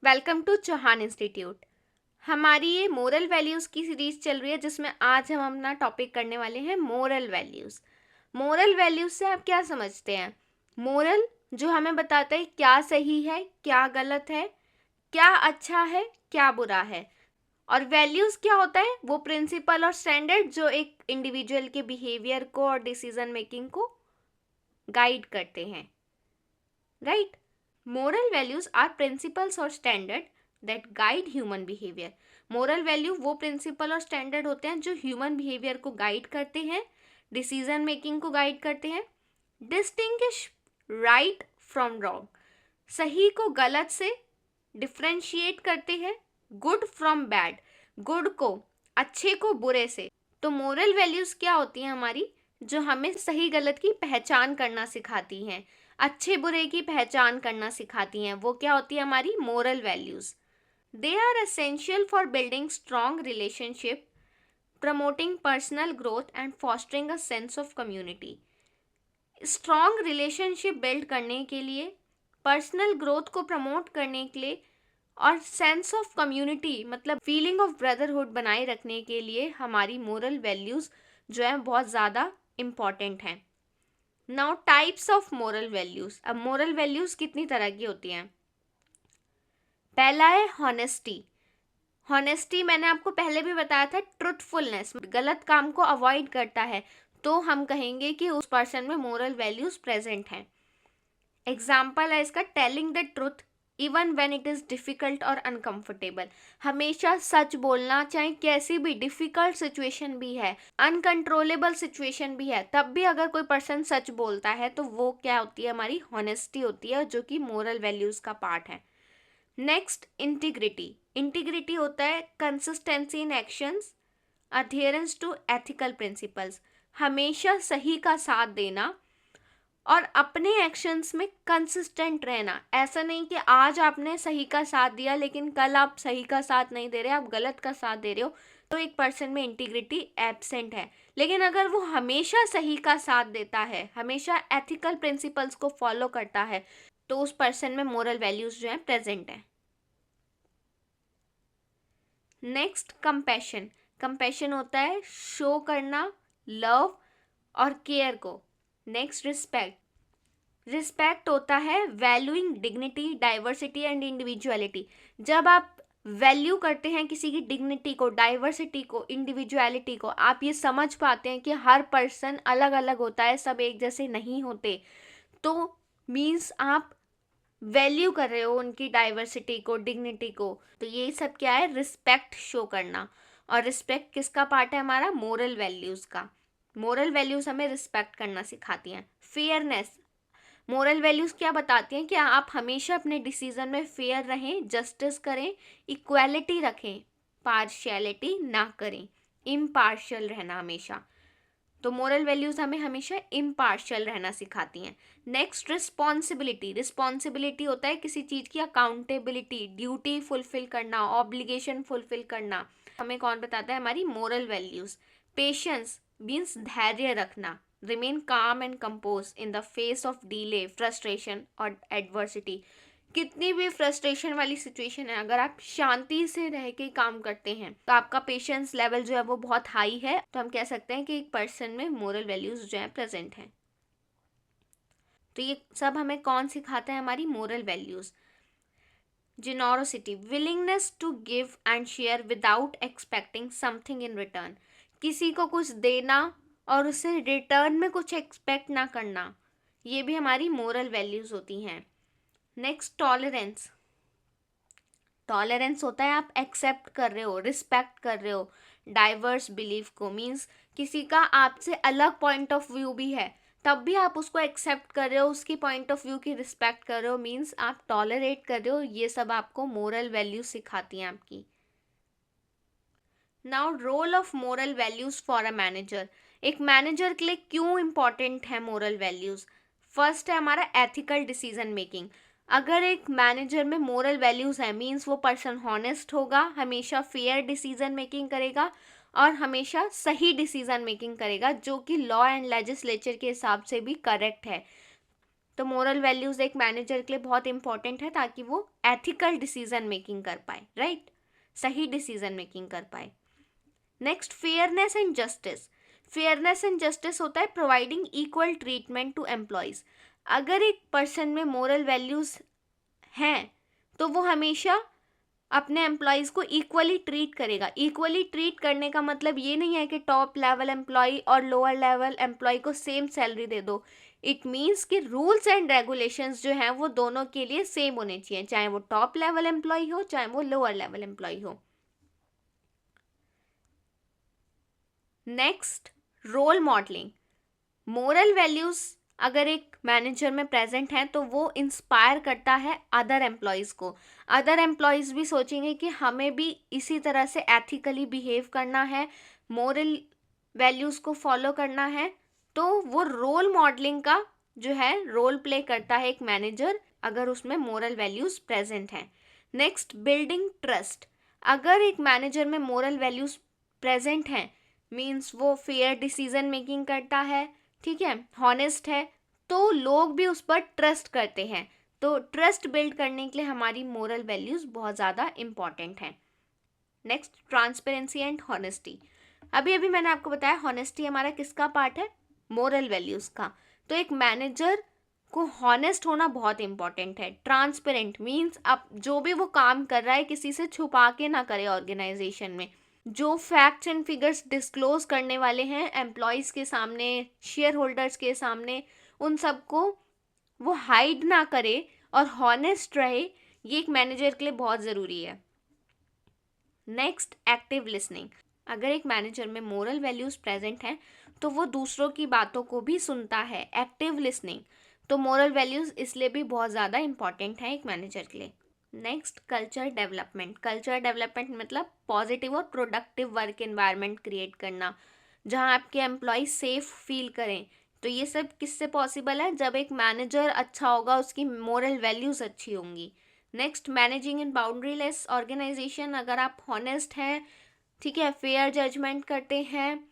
Welcome to Chauhan institute. हमारी ये moral values की सीरीज चल रही है जिसमें आज हम अपना टॉपिक करने वाले हैं मोरल वैल्यूज़। मोरल वैल्यूज़ से आप क्या समझते हैं? मोरल जो हमें बताता है क्या सही है, क्या गलत है, क्या अच्छा है, क्या बुरा है। और वैल्यूज़ क्या होता है? वो प्रिंसिपल और स्टैंडर्ड जो एक इंडिविजुअल के बिहेवियर को और डिसीजन मेकिंग को गाइड करते हैं, right? Moral values are principles और standard that guide human behaviour. Moral value वो प्रिंसिपल और स्टैंडर्ड होते हैं जो ह्यूमन बिहेवियर को गाइड करते हैं, डिसीजन मेकिंग को गाइड करते हैं। डिस्टिंग्विश राइट फ्रॉम रॉन्ग, सही को गलत से डिफ्रेंशिएट करते हैं, गुड फ्रॉम बैड, गुड को अच्छे को बुरे से। तो मोरल वैल्यूज क्या होती हैं हमारी? जो हमें सही गलत की पहचान करना सिखाती हैं, अच्छे बुरे की पहचान करना सिखाती हैं। वो क्या होती है हमारी moral values? They are essential for building strong relationship, promoting personal growth and fostering a sense of community. Strong relationship build करने के लिए, पर्सनल ग्रोथ को प्रमोट करने के लिए और सेंस ऑफ कम्युनिटी मतलब फीलिंग ऑफ ब्रदरहुड बनाए रखने के लिए हमारी मोरल वैल्यूज़ जो है बहुत ज़्यादा इम्पॉर्टेंट हैं। Now types of moral values. अब मोरल वैल्यूज़ कितनी तरह की होती हैं? पहला है हॉनेस्टी। हॉनेस्टी मैंने आपको पहले भी बताया था, ट्रुथफुलनेस, गलत काम को अवॉइड करता है, तो हम कहेंगे कि उस पर्सन में मोरल वैल्यूज़ प्रेजेंट हैं। एग्जाम्पल है इसका telling the truth even when it is difficult और अनकंफर्टेबल। हमेशा सच बोलना, चाहे कैसी भी डिफ़िकल्ट सिचुएशन भी है, अनकंट्रोलेबल सिचुएशन भी है, तब भी अगर कोई पर्सन सच बोलता है तो वो क्या होती है? हमारी हॉनेस्टी होती है, जो कि मोरल वैल्यूज़ का पार्ट है। Next, integrity. इंटीग्रिटी होता है consistency in actions, adherence to ethical principles, हमेशा सही का साथ देना और अपने एक्शंस में कंसिस्टेंट रहना। ऐसा नहीं कि आज आपने सही का साथ दिया लेकिन कल आप सही का साथ नहीं दे रहे, आप गलत का साथ दे रहे हो, तो एक पर्सन में इंटीग्रिटी एब्सेंट है। लेकिन अगर वो हमेशा सही का साथ देता है, हमेशा एथिकल प्रिंसिपल्स को फॉलो करता है, तो उस पर्सन में मोरल वैल्यूज जो है प्रेजेंट है। Next, compassion. कंपैशन होता है शो करना लव और केयर को। Next, respect. रिस्पेक्ट होता है valuing dignity, diversity and individuality. जब आप वैल्यू करते हैं किसी की डिग्निटी को, डाइवर्सिटी को, इंडिविजुअलिटी को, आप ये समझ पाते हैं कि हर पर्सन अलग अलग होता है, सब एक जैसे नहीं होते, तो मीन्स आप वैल्यू कर रहे हो उनकी डाइवर्सिटी को, डिग्निटी को। तो ये सब क्या है? रिस्पेक्ट शो करना। और रिस्पेक्ट किसका पार्ट है? हमारा मोरल वैल्यूज़ का। मोरल वैल्यूज़ हमें रिस्पेक्ट करना सिखाती हैं। फेयरनेस। मोरल वैल्यूज़ क्या बताती हैं? कि आप हमेशा अपने डिसीजन में फेयर रहें, जस्टिस करें, इक्वालिटी रखें, पार्शियलिटी ना करें, इम्पार्शियल रहना हमेशा। तो मोरल वैल्यूज़ हमें हमेशा इम्पार्शियल रहना सिखाती हैं। Next, responsibility. रिस्पॉन्सिबिलिटी होता है किसी चीज़ की अकाउंटेबिलिटी, ड्यूटी फुलफिल करना, ऑब्लिगेशन फुलफिल करना। हमें कौन बताता है? हमारी मोरल वैल्यूज़। पेशेंस मीन्स धैर्य रखना, रिमेन काम and compose in the face of delay, frustration और एडवर्सिटी। कितनी भी फ्रस्ट्रेशन वाली सिचुएशन है, अगर आप शांति से रह के काम करते हैं तो आपका पेशेंस लेवल जो है वो बहुत हाई है, तो हम कह सकते हैं कि एक पर्सन में मोरल वैल्यूज जो है प्रेजेंट हैं। तो ये सब हमें कौन सिखाता है? हमारी moral values. Generosity, willingness to give and share without expecting something in return. किसी को कुछ देना और उससे रिटर्न में कुछ एक्सपेक्ट ना करना, ये भी हमारी मोरल वैल्यूज होती हैं। Next, tolerance. टॉलरेंस होता है आप एक्सेप्ट कर रहे हो, रिस्पेक्ट कर रहे हो डाइवर्स बिलीफ को। मीन्स किसी का आपसे अलग पॉइंट ऑफ व्यू भी है, तब भी आप उसको एक्सेप्ट कर रहे हो, उसकी पॉइंट ऑफ व्यू की रिस्पेक्ट कर रहे हो, मीन्स आप टॉलरेट कर रहे हो। ये सब आपको मोरल वैल्यूज सिखाती हैं आपकी। Now, role of moral values for a manager. एक मैनेजर के लिए क्यों इंपॉर्टेंट है मोरल वैल्यूज? फर्स्ट है हमारा एथिकल डिसीजन मेकिंग। अगर एक मैनेजर में मोरल वैल्यूज है, मीन्स वो पर्सन हॉनेस्ट होगा, हमेशा फेयर डिसीजन मेकिंग करेगा और हमेशा सही डिसीजन मेकिंग करेगा, जो कि लॉ एंड लेजिस्लेचर के हिसाब से भी करेक्ट है। तो मोरल वैल्यूज़ एक मैनेजर के लिए बहुत इंपॉर्टेंट है ताकि वो एथिकल डिसीजन मेकिंग कर पाए, राइट, सही डिसीजन मेकिंग कर पाए। Next, fairness and justice. Fairness and justice होता है providing equal treatment to employees. अगर एक पर्सन में मोरल वैल्यूज़ हैं तो वो हमेशा अपने एम्प्लॉयज़ को इक्वली ट्रीट करेगा। इक्वली ट्रीट करने का मतलब ये नहीं है कि टॉप लेवल एम्प्लॉय और लोअर लेवल एम्प्लॉय को सेम सैलरी दे दो। इट मीन्स कि रूल्स एंड रेगुलेशंस जो हैं वो दोनों के लिए सेम होने चाहिए, चाहे वो टॉप लेवल एम्प्लॉय हो चाहे वो लोअर लेवल एम्प्लॉय हो। Next, role modelling. Moral values अगर एक मैनेजर में प्रेजेंट हैं तो वो इंस्पायर करता है अदर एम्प्लॉयज़ को। अदर एम्प्लॉयज़ भी सोचेंगे कि हमें भी इसी तरह से एथिकली बिहेव करना है, मोरल वैल्यूज़ को फॉलो करना है। तो वो रोल मॉडलिंग का जो है रोल प्ले करता है एक मैनेजर, अगर उसमें मोरल वैल्यूज़ प्रेजेंट हैं। Next, building trust. अगर एक मैनेजर में मोरल वैल्यूज़ प्रेजेंट हैं मीन्स वो फेयर डिसीजन मेकिंग करता है, ठीक है, हॉनेस्ट है, तो लोग भी उस पर ट्रस्ट करते हैं। तो ट्रस्ट बिल्ड करने के लिए हमारी मोरल वैल्यूज़ बहुत ज़्यादा इम्पॉर्टेंट हैं। Next, transparency and honesty. अभी अभी मैंने आपको बताया हॉनेस्टी हमारा किसका पार्ट है, मोरल वैल्यूज़ का। तो एक मैनेजर को हॉनेस्ट होना बहुत इंपॉर्टेंट है। ट्रांसपेरेंट मीन्स अब जो भी वो काम कर रहा है किसी से छुपा के ना करे ऑर्गेनाइजेशन में। जो फैक्ट्स एंड फिगर्स डिस्क्लोज करने वाले हैं एम्प्लॉयज़ के सामने, शेयर होल्डर्स के सामने, उन सबको वो हाइड ना करे और हॉनेस्ट रहे, ये एक मैनेजर के लिए बहुत ज़रूरी है। Next, active listening. अगर एक मैनेजर में मोरल वैल्यूज़ प्रेजेंट हैं तो वो दूसरों की बातों को भी सुनता है, एक्टिव लिसनिंग। तो मोरल वैल्यूज़ इसलिए भी बहुत ज़्यादा इंपॉर्टेंट है एक मैनेजर के लिए। Next, culture development. Culture development मतलब पॉजिटिव और प्रोडक्टिव वर्क एनवायरनमेंट क्रिएट करना जहां आपके एम्प्लॉय सेफ फील करें। तो ये सब किससे पॉसिबल है, जब एक मैनेजर अच्छा होगा, उसकी मोरल वैल्यूज़ अच्छी होंगी। नेक्स्ट, मैनेजिंग इन बाउंड्रीलेस ऑर्गेनाइजेशन। अगर आप हॉनेस्ट हैं, ठीक है, फेयर जजमेंट करते हैं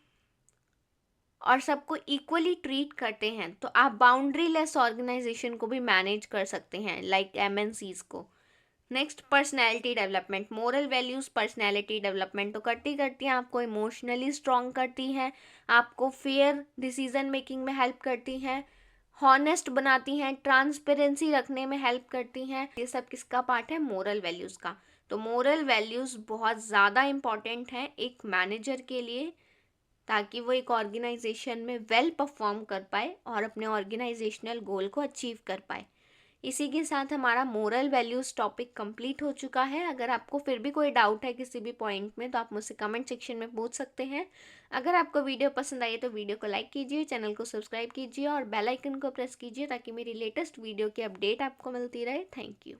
और सबको इक्वली ट्रीट करते हैं तो आप बाउंड्री लेस ऑर्गेनाइजेशन को भी मैनेज कर सकते हैं, लाइक एमएनसीज को। Next, personality development. Moral values personality development तो करती हैं, आपको इमोशनली स्ट्रॉन्ग करती हैं, आपको फेयर डिसीजन मेकिंग में हेल्प करती हैं, हॉनेस्ट बनाती हैं, ट्रांसपेरेंसी रखने में हेल्प करती हैं। ये सब किसका पार्ट है, मोरल वैल्यूज़ का। तो मोरल वैल्यूज़ बहुत ज़्यादा इम्पॉर्टेंट हैं एक मैनेजर के लिए ताकि वो एक ऑर्गेनाइजेशन में वेल परफॉर्म कर पाए और अपने ऑर्गेनाइजेशनल गोल को अचीव कर पाए। इसी के साथ हमारा मोरल वैल्यूज़ टॉपिक कंप्लीट हो चुका है। अगर आपको फिर भी कोई डाउट है किसी भी पॉइंट में तो आप मुझसे कमेंट सेक्शन में पूछ सकते हैं। अगर आपको वीडियो पसंद आई तो वीडियो को लाइक कीजिए, चैनल को सब्सक्राइब कीजिए और बेल आइकन को प्रेस कीजिए ताकि मेरी लेटेस्ट वीडियो की अपडेट आपको मिलती रहे। Thank you.